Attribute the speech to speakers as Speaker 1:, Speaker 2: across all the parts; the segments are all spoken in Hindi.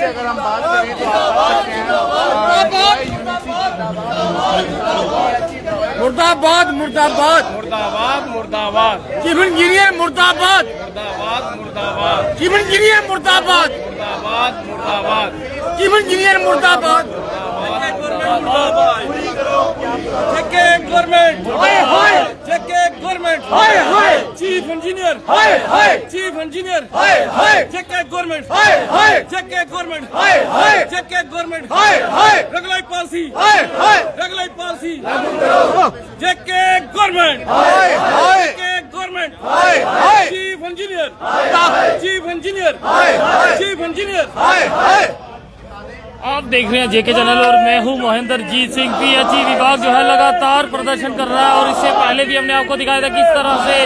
Speaker 1: अगर हम बात करें तो मुर्दाबाद मुर्दाबाद मुर्दाबाद मुर्दाबाद चीफ इंजीनियर मुर्दाबाद मुर्दाबाद मुर्दाबाद चीफ इंजीनियर मुर्दाबाद मुर्दाबाद मुर्दाबाद चीफ इंजीनियर मुर्दाबाद जेके गवर्नमेंट हाय हाय जेके गवर्नमेंट हाय हाय चीफ इंजीनियर हाय हाय चीफ इंजीनियर हाय हाय जेके गवर्नमेंट हाय हाय जेके गवर्नमेंट हाय हाय जेके गवर्नमेंट हाय हाय रेगुलर पॉलिसी हाय हाय रेगुलर पॉलिसी जेके गवर्नमेंट हाय हाय जेके गवर्नमेंट हाय हाय चीफ इंजीनियर चीफ इंजीनियर हाय हाय चीफ इंजीनियर हाय हाय।
Speaker 2: आप देख रहे हैं जेके चैनल और मैं हूं महेंद्रजीत सिंह। पीएचई विभाग जो है लगातार प्रदर्शन कर रहा है और इससे पहले भी हमने आपको दिखाया था किस तरह से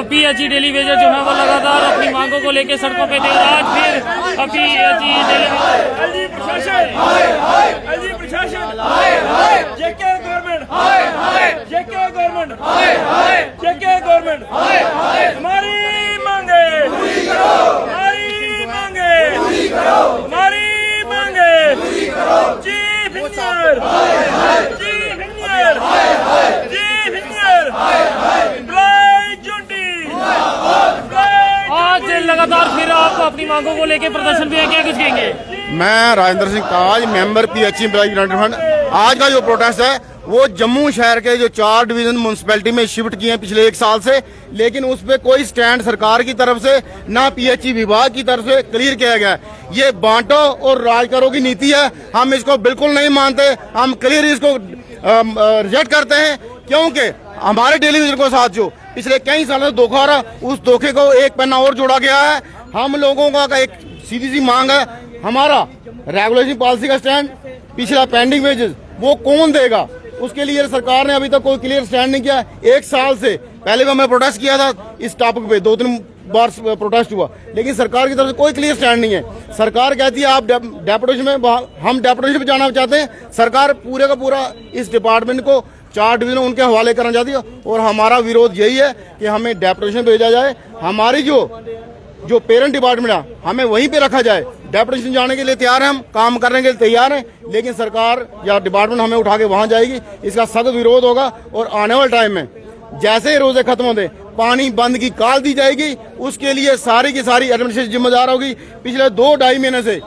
Speaker 2: पीएचई डेली वेजर जो है वो लगातार अपनी मांगों को लेकर सड़कों पे थे। आज फिर पीएचई डेली
Speaker 1: प्रशासन जेके गवर्नमेंट जेके गवर्नमेंट जेके गवर्नमेंट हमारी मांगे हमारी मांगे हमारी chief engineer chief engineer chief engineer
Speaker 2: आज लगातार फिर आप अपनी मांगों को लेकर प्रदर्शन भी है, क्या कुछ कहेंगे?
Speaker 3: मैं राजेंद्र सिंह ताज, मेंबर पीएचई यूनाइटेड फंड। आज का जो प्रोटेस्ट है वो जम्मू शहर के जो 4 डिवीजन म्यूनसिपैलिटी में शिफ्ट किए हैं पिछले 1 साल से, लेकिन उस पे कोई स्टैंड सरकार की तरफ से ना पीएचई विभाग की तरफ से क्लियर किया गया है। ये बांटो और राज करो की नीति है, हम इसको बिल्कुल नहीं मानते। हम क्लियर इसको रिजेक्ट करते हैं, क्योंकि हमारे टेलीविजन को साथ जो पिछले कई सालों से धोखा रहा, उस धोखे को एक पन्ना और जोड़ा गया है। हम लोगों का एक सीधी सी मांग है, हमारा रेगुलेशन पॉलिसी का स्टैंड, पिछला पेंडिंग वेजेस वो कौन देगा? उसके लिए सरकार ने अभी तक कोई क्लियर स्टैंड नहीं किया। 1 साल से पहले भी मैं प्रोटेस्ट किया था इस टॉपिक पे, 2-3 बार प्रोटेस्ट हुआ, लेकिन सरकार की तरफ से कोई क्लियर स्टैंड नहीं है। सरकार कहती है आप डेपुटेशन में, हम डेपुटेशन पे जाना चाहते हैं। सरकार पूरे का पूरा इस डिपार्टमेंट को 4 डिवीजन उनके हवाले करना चाहती है और हमारा विरोध यही है कि हमें डेपुटेशन भेजा जाए। हमारी जो पेरेंट डिपार्टमेंट है हमें वहीं पे रखा जाए। डेपुटेशन जाने के लिए तैयार हैं, हम काम करने के लिए तैयार हैं, लेकिन सरकार या डिपार्टमेंट हमें उठा के वहां जाएगी। इसका सख्त विरोध होगा और आने वाले टाइम में जैसे ही रोजे खत्म होते पानी बंद की कॉल दी जाएगी, उसके लिए सारी की सारी एडमिनिस्ट्रेशन जिम्मेदार होगी। पिछले 2-2.5 महीने से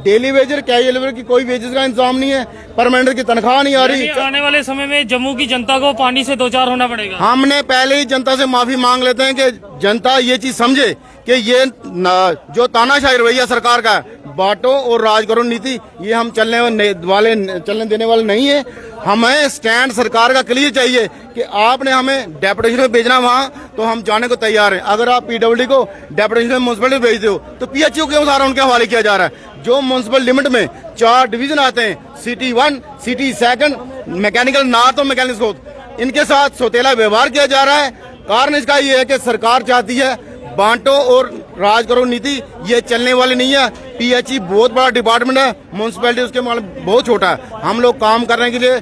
Speaker 3: डेली वेजर कैजुअल लेबर की कोई वेजेस का इंतजाम नहीं है, परमानेंट की तनख्वाह नहीं आ रही।
Speaker 2: आने वाले समय में जम्मू की जनता को पानी से 2-4 होना पड़ेगा।
Speaker 3: हमने पहले ही जनता से माफी मांग लेते हैं कि जनता ये चीज समझे कि ये जो तानाशाही रवैया सरकार का है, बांटो और राज करो नीति, ये हम चलने देने वाले नहीं है। हमें स्टैंड सरकार का क्लियर चाहिए कि आपने हमें डेपुटेशन में भेजना वहाँ, तो हम जाने को तैयार हैं। अगर आप पीडब्ल्यूडी को डेपुटेशन में म्यूनसिपलिटी भेजते हो तो पीएचयू क्यों सारा उनके हवाले किया जा रहा है? जो म्यूनसिपल लिमिट में 4 डिवीजन आते हैं, सिटी 1, सिटी 2, मैकेनिकल नॉर्थ और मैकेनिकल साउथ, इनके साथ सौतेला व्यवहार किया जा रहा है। कारण इसका ये है कि सरकार चाहती है बांटो और राज करो नीति, ये चलने वाली नहीं है। पीएचई बहुत बड़ा डिपार्टमेंट है, म्यूनसिपैलिटी उसके बहुत छोटा है। हम लोग काम करने के लिए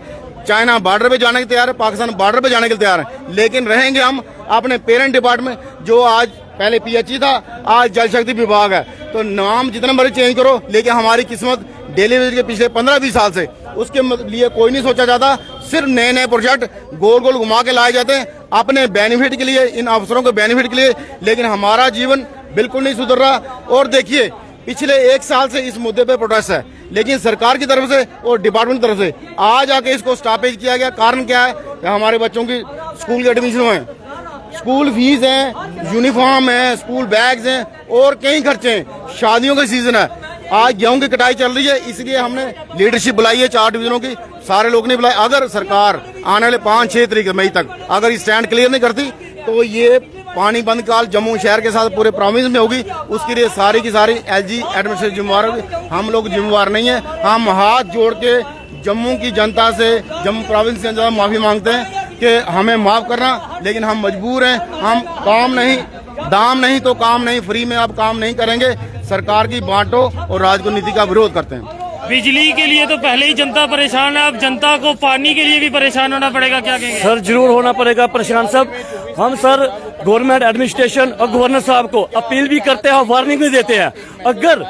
Speaker 3: चाइना बॉर्डर पे जाने के तैयार है, पाकिस्तान बॉर्डर पे जाने के लिए तैयार है, लेकिन रहेंगे हम अपने पेरेंट डिपार्टमेंट, जो आज पहले पीएचई था, आज जल शक्ति विभाग है। तो नाम जितना मर्जी चेंज करो, लेकिन हमारी किस्मत डेली वेज के पिछले 15-20 साल से उसके लिए कोई नहीं सोचा जाता। सिर्फ नए प्रोजेक्ट गोल गोल घुमा के लाए जाते हैं अपने बेनिफिट के लिए, इन अफसरों के बेनिफिट के लिए, लेकिन हमारा जीवन बिल्कुल नहीं सुधर रहा। और देखिए पिछले 1 साल से इस मुद्दे पे प्रोटेस्ट है, लेकिन सरकार की तरफ से और डिपार्टमेंट की तरफ से आज आके इसको स्टॉपेज किया गया। कारण क्या है? हमारे बच्चों की स्कूल के एडमिशन है, स्कूल फीस है, यूनिफॉर्म है, स्कूल बैग्स हैं और कई खर्चे हैं, शादियों का सीजन है। आज गेहूं की कटाई चल रही है, इसलिए हमने लीडरशिप बुलाई है 4 डिवीजनों की, सारे लोग नहीं बुलाए। अगर सरकार आने वाले 5-6 तारीख मई तक अगर स्टैंड क्लियर नहीं करती तो ये पानी बंद काल जम्मू शहर के साथ पूरे प्रॉविंस में होगी। उसके लिए सारी की सारी एलजी एडमिनिस्ट्रेशन जिम्मेवार होगी, हम लोग जिम्मेवार नहीं है। हम हाथ जोड़ के जम्मू की जनता से, जम्मू प्रोविंस की जनता से माफी मांगते हैं कि हमें माफ करना, लेकिन हम मजबूर हैं। हम काम नहीं, दाम नहीं तो काम नहीं, फ्री में आप काम नहीं करेंगे। सरकार की बांटो और राजनीति का विरोध करते हैं।
Speaker 2: बिजली के लिए तो पहले ही जनता परेशान है, अब जनता को पानी के लिए भी परेशान होना पड़ेगा, क्या कहेंगे?
Speaker 4: सर जरूर होना पड़ेगा परेशान सब। हम सर गवर्नमेंट एडमिनिस्ट्रेशन और गवर्नर साहब को अपील भी करते हैं और वार्निंग भी देते हैं, अगर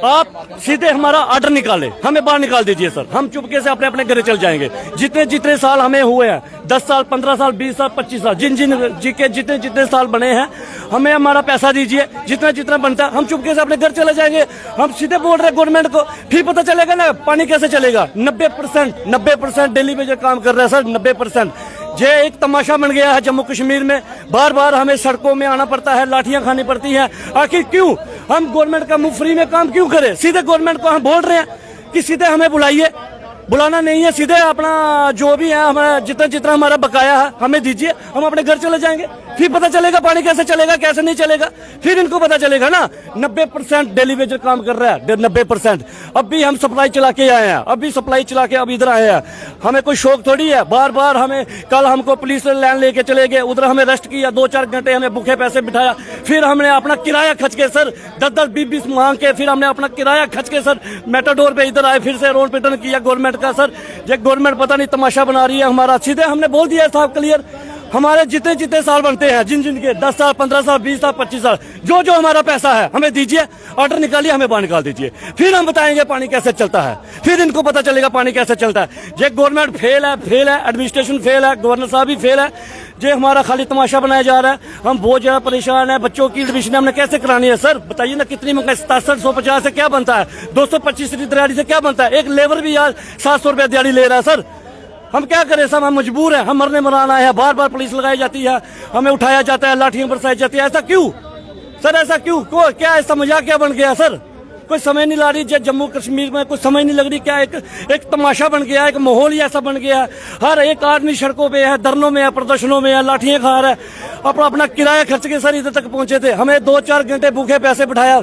Speaker 4: आप सीधे हमारा ऑर्डर निकाले, हमें बाहर निकाल दीजिए सर, हम चुपके से अपने अपने घर चल जाएंगे। जितने जितने साल हमें हुए हैं, 10 साल, 15 साल, 20 साल, 25 साल, जिन जी के जितने जितने साल बने हैं, हमें हमारा पैसा दीजिए, जितना जितना बनता है हम चुपके से अपने घर चले जाएंगे। हम सीधे बोल रहे गवर्नमेंट को, फिर पता चलेगा ना पानी कैसे चलेगा। 90% डेली में जो काम कर रहे हैं सर, 90%। ये एक तमाशा बन गया है जम्मू कश्मीर में, बार बार हमें सड़कों में आना पड़ता है, लाठियां खानी पड़ती हैं। आखिर क्यों? हम गवर्नमेंट का मुफ्त में काम क्यों करें? सीधे गवर्नमेंट को हम बोल रहे हैं कि सीधे हमें बुलाइए, बुलाना नहीं है, सीधे अपना जो भी है हमारा जितना जितना हमारा बकाया है हमें दीजिए, हम अपने घर चले जाएंगे। फिर पता चलेगा पानी कैसे चलेगा, कैसे नहीं चलेगा, फिर इनको पता चलेगा ना। 90% डेली वेजर काम कर रहा है, 90%। अब भी हम सप्लाई चला के आए हैं, अभी सप्लाई चला के अब इधर आए हैं। हमें कोई शौक थोड़ी है, बार बार हमें, कल हमको पुलिस लाइन लेके चले गए, उधर हमें रेस्ट किया, 2-4 घंटे हमें भूखे पैसे बिठाया, फिर हमने अपना किराया खर्च के सर 10-10, 20-20 मांग के फिर हमने अपना किराया खर्च के सर मेटाडोर पे इधर आए, फिर से रोड पिटन किया गवर्नमेंट का। सर ये गवर्नमेंट पता नहीं तमाशा बना रही है हमारा। सीधे हमने बोल दिया साहब क्लियर, हमारे जितने जितने साल बनते हैं, जिन जिन के 10 साल, 15 साल, 20 साल, 25 साल, जो जो हमारा पैसा है हमें दीजिए, ऑर्डर निकालिए, हमें बाहर निकाल दीजिए, फिर हम बताएंगे पानी कैसे चलता है, फिर इनको पता चलेगा पानी कैसे चलता है। ये गवर्नमेंट फेल है, एडमिनिस्ट्रेशन फेल है, गवर्नर साहब भी फेल है। ये हमारा खाली तमाशा बनाया जा रहा है। हम बहुत ज्यादा परेशान है। बच्चों की एडमिशन हमने कैसे करानी है सर, बताइए ना, कितनी महंगाई, 6750 से क्या बनता है, 225 दिहाड़ी से क्या बनता है? एक लेबर भी यार 700 रुपया दिहाड़ी ले रहा है सर। हम क्या करें सब, हम मजबूर हैं, हम मरने मराना है। बार बार पुलिस लगाई जाती है, हमें उठाया जाता है, लाठियां बरसाई जाती है। ऐसा क्यों सर, ऐसा क्यों? क्या ऐसा मजाक क्या बन गया सर? कोई समझ नहीं ला रही जम्मू कश्मीर में, कुछ समझ नहीं लग रही। क्या एक तमाशा बन गया है, एक माहौल ही ऐसा बन गया है। हर एक आदमी सड़कों पे है, धरनों में है, प्रदर्शनों में है, लाठियां खा रहा है। अपना किराया खर्च के सर इधर तक पहुंचे थे, हमें 2-4 घंटे भूखे पैसे बिठाया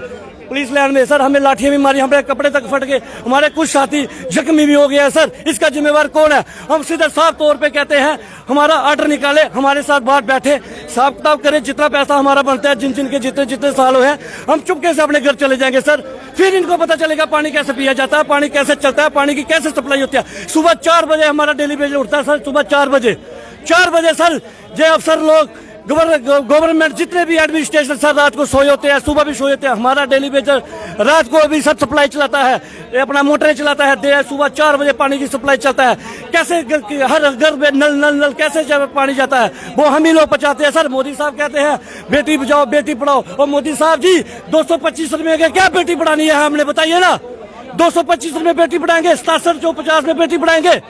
Speaker 4: पुलिस लाइन में सर, हमें लाठियां भी मारी, हमारे कपड़े तक फट गए, हमारे कुछ साथी जख्मी भी हो गया सर। इसका जिम्मेवार कौन है? हम सीधे साफ तौर पे कहते हैं हमारा ऑर्डर निकाले, हमारे साथ बाहर बैठे, हिसाब किताब करें, जितना पैसा हमारा बनता है, जिन जिन के जितने जितने साल हुए हैं, हम चुपके से अपने घर चले जाएंगे सर। फिर इनको पता चलेगा पानी कैसे पिया जाता है, पानी कैसे चलता है, पानी की कैसे सप्लाई होती है। सुबह 4 बजे हमारा डेली वेजर उठता है सर, सुबह 4 बजे सर। ये अफसर लोग, गवर्नमेंट, जितने भी एडमिनिस्ट्रेशन सर रात को सोए होते हैं, सुबह भी सोए होते हैं। हमारा डेली वेजर रात को भी सब सप्लाई चलाता है, अपना मोटरें चलाता है, सुबह 4 बजे पानी की सप्लाई चलता है। कैसे हर घर में नल कैसे जब पानी जाता है, वो हम ही लोग पहुंचाते हैं सर। मोदी साहब कहते हैं बेटी बचाओ बेटी पढ़ाओ, और मोदी साहब जी 225 रुपए के क्या बेटी पढ़ानी है हमने, बताइए ना। 225 रुपए बेटी पढ़ाएंगे, 6750 में बेटी पढ़ाएंगे,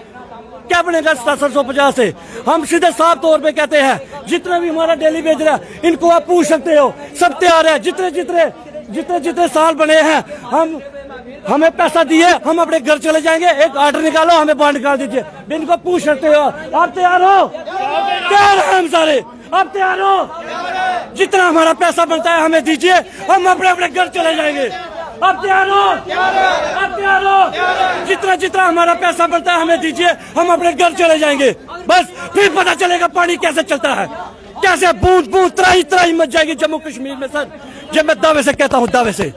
Speaker 4: क्या बनेगा 6750 से? हम सीधे साफ तौर पे कहते हैं जितना भी हमारा डेली वेजर है, इनको आप पूछ सकते हो, सब तैयार है। जितने जितने साल बने हैं, हमें पैसा दिए, हम अपने घर चले जाएंगे। एक ऑर्डर निकालो, हमें बाहर निकाल दीजिए, इनको पूछ सकते हो। आप तैयार हो? तैयार हैं हम सारे, आप तैयार हो? जितना हमारा पैसा बनता है हमें दीजिए, हम अपने अपने घर चले जाएंगे। आप तैयार हो? आप तैयार हो? जितना जितना हमारा पैसा बनता है हमें दीजिए, हम अपने घर चले जाएंगे। बस फिर पता चलेगा पानी कैसे चलता है, कैसे बूंद बूंद त्राही मच जाएगी जम्मू कश्मीर में सर। जब मैं दावे से कहता हूँ, दावे से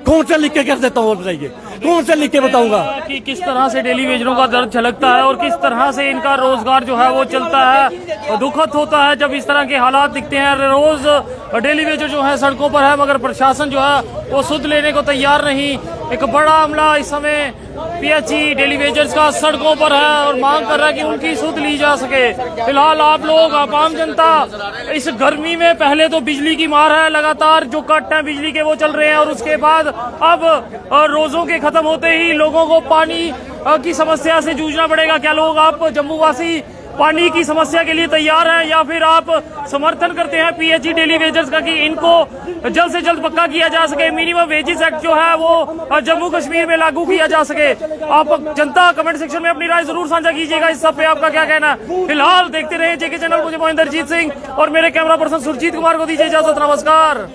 Speaker 4: कौन से लिख के कर देता हूँ, बताइए कौन से लिख के बताऊंगा
Speaker 2: कि किस तरह से डेली वेजरों का दर्द झलकता है और किस तरह से इनका रोजगार जो है वो चलता है। और दुखद होता है जब इस तरह के हालात दिखते हैं। रोज डेली वेजर जो है सड़कों पर है, मगर प्रशासन जो है वो सुध लेने को तैयार नहीं। एक बड़ा हमला इस समय पीएचई डेली वेजर्स का सड़कों पर है और मांग कर रहा है कि उनकी सुध ली जा सके। फिलहाल आप लोग, आम जनता इस गर्मी में, पहले तो बिजली की मार है, लगातार जो कट है बिजली के वो चल रहे हैं, और उसके बाद अब रोजों के खत्म होते ही लोगों को पानी की समस्या से जूझना पड़ेगा। क्या लोग, आप जम्मू वासी पानी की समस्या के लिए तैयार हैं या फिर आप समर्थन करते हैं पीएचई डेली वेजर्स का कि इनको जल्द से जल्द पक्का किया जा सके, मिनिमम वेजेस एक्ट जो है वो जम्मू कश्मीर में लागू किया जा सके। आप जनता कमेंट सेक्शन में अपनी राय जरूर साझा कीजिएगा, इस सब पे आपका क्या कहना है। फिलहाल देखते रहे जेके चैनल। मुझे मोहिंदर जीत सिंह और मेरे कैमरा पर्सन सुरजीत कुमार को दीजिए इजाजत। नमस्कार।